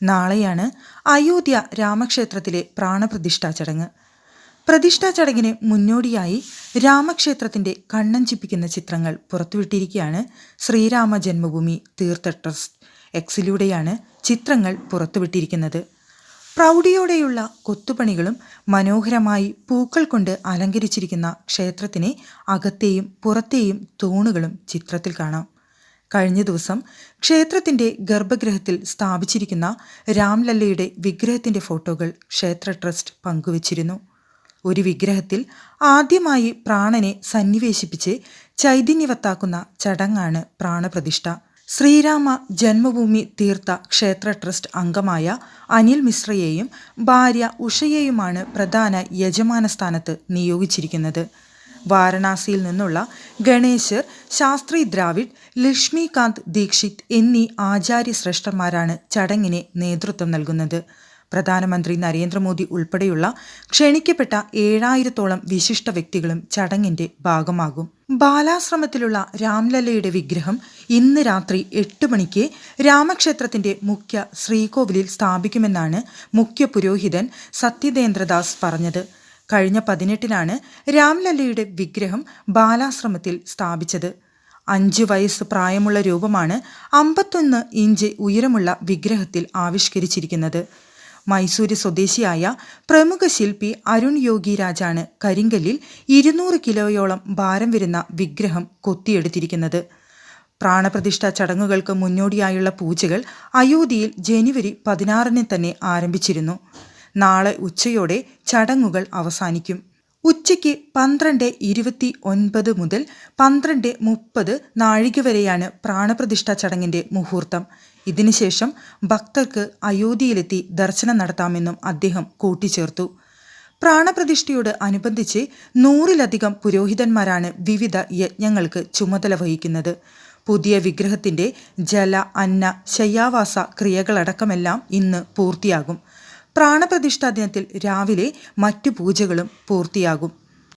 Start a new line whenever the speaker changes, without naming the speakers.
നാളെയാണ് അയോധ്യ രാമക്ഷേത്രത്തിലെ പ്രാണപ്രതിഷ്ഠാ ചടങ്ങ്. പ്രതിഷ്ഠാ ചടങ്ങിന് മുന്നോടിയായി രാമക്ഷേത്രത്തിന്റെ കണ്ണഞ്ചിപ്പിക്കുന്ന ചിത്രങ്ങൾ പുറത്തുവിട്ടിരിക്കുകയാണ് ശ്രീരാമ ജന്മഭൂമി തീർത്ഥ ട്രസ്റ്റ്. എക്സിലൂടെയാണ് ചിത്രങ്ങൾ പുറത്തുവിട്ടിരിക്കുന്നത്. പ്രൗഢിയോടെയുള്ള കൊത്തുപണികളും മനോഹരമായി പൂക്കൾ കൊണ്ട് അലങ്കരിച്ചിരിക്കുന്ന ക്ഷേത്രത്തിന് അകത്തെയും പുറത്തെയും തൂണുകളും ചിത്രത്തിൽ കാണാം. കഴിഞ്ഞ ദിവസം ക്ഷേത്രത്തിന്റെ ഗർഭഗൃഹത്തിൽ സ്ഥാപിച്ചിരിക്കുന്ന രാംലല്ലയുടെ വിഗ്രഹത്തിന്റെ ഫോട്ടോകൾ ക്ഷേത്ര ട്രസ്റ്റ് പങ്കുവച്ചിരുന്നു. ഒരു വിഗ്രഹത്തിൽ ആദ്യമായി പ്രാണനെ സന്നിവേശിപ്പിച്ച് ചൈതന്യവത്താക്കുന്ന ചടങ്ങാണ് പ്രാണപ്രതിഷ്ഠ. ശ്രീരാമ ജന്മഭൂമി തീർത്ഥ ക്ഷേത്ര ട്രസ്റ്റ് അംഗമായ അനിൽ മിശ്രയെയും ഭാര്യ ഉഷയെയുമാണ് പ്രധാന യജമാന സ്ഥാനത്ത് നിയോഗിച്ചിരിക്കുന്നത്. വാരണാസിയിൽ നിന്നുള്ള ഗണേശർ, ശാസ്ത്രി ദ്രാവിഡ്, ലക്ഷ്മികാന്ത് ദീക്ഷിത് എന്നീ ആചാര്യശ്രേഷ്ഠന്മാരാണ് ചടങ്ങിന് നേതൃത്വം നൽകുന്നത്. പ്രധാനമന്ത്രി നരേന്ദ്രമോദി ഉൾപ്പെടെയുള്ള ക്ഷണിക്കപ്പെട്ട 7000-ഓളം വിശിഷ്ട വ്യക്തികളും ചടങ്ങിന്റെ ഭാഗമാകും. ബാലാശ്രമത്തിലുള്ള രാംലല്ലയുടെ വിഗ്രഹം ഇന്ന് രാത്രി 8 മണിക്ക് രാമക്ഷേത്രത്തിന്റെ മുഖ്യ ശ്രീകോവിലിൽ സ്ഥാപിക്കുമെന്നാണ് മുഖ്യ പുരോഹിതൻ സത്യദേന്ദ്രദാസ് പറഞ്ഞത്. കഴിഞ്ഞ 18-നാണ് രാംലല്ലയുടെ വിഗ്രഹം ബാലാശ്രമത്തിൽ സ്ഥാപിച്ചത്. 5 വയസ്സ് പ്രായമുള്ള രൂപമാണ് 51 ഇഞ്ച് ഉയരമുള്ള വിഗ്രഹത്തിൽ ആവിഷ്കരിച്ചിരിക്കുന്നത്. മൈസൂര് സ്വദേശിയായ പ്രമുഖ ശില്പി അരുൺ യോഗിരാജാണ് കരിങ്കല്ലിൽ 200 കിലോയോളം ഭാരം വരുന്ന വിഗ്രഹം കൊത്തിയെടുത്തിരിക്കുന്നത്. പ്രാണപ്രതിഷ്ഠാ ചടങ്ങുകൾക്ക് മുന്നോടിയായുള്ള പൂജകൾ അയോധ്യയിൽ ജനുവരി 16-ന് തന്നെ ആരംഭിച്ചിരുന്നു. നാളെ ഉച്ചയോടെ ചടങ്ങുകൾ അവസാനിക്കും. ഉച്ചയ്ക്ക് 12:29 മുതൽ 12:30 നാഴിക വരെയാണ് പ്രാണപ്രതിഷ്ഠാ ചടങ്ങിന്റെ മുഹൂർത്തം. ഇതിനുശേഷം ഭക്തർക്ക് അയോധ്യയിലെത്തി ദർശനം നടത്താമെന്നും അദ്ദേഹം കൂട്ടിച്ചേർത്തു. പ്രാണപ്രതിഷ്ഠയോട് അനുബന്ധിച്ച് 100-ലധികം പുരോഹിതന്മാരാണ് വിവിധ യജ്ഞങ്ങൾക്ക് ചുമതല വഹിക്കുന്നത്. പുതിയ വിഗ്രഹത്തിന്റെ ജല, അന്ന, ശയ്യാവാസ ക്രിയകളടക്കമെല്ലാം ഇന്ന് പൂർത്തിയാകും. പ്രാണപ്രതിഷ്ഠാ ദിനത്തിൽ രാവിലെ മറ്റു പൂജകളും പൂർത്തിയാകും.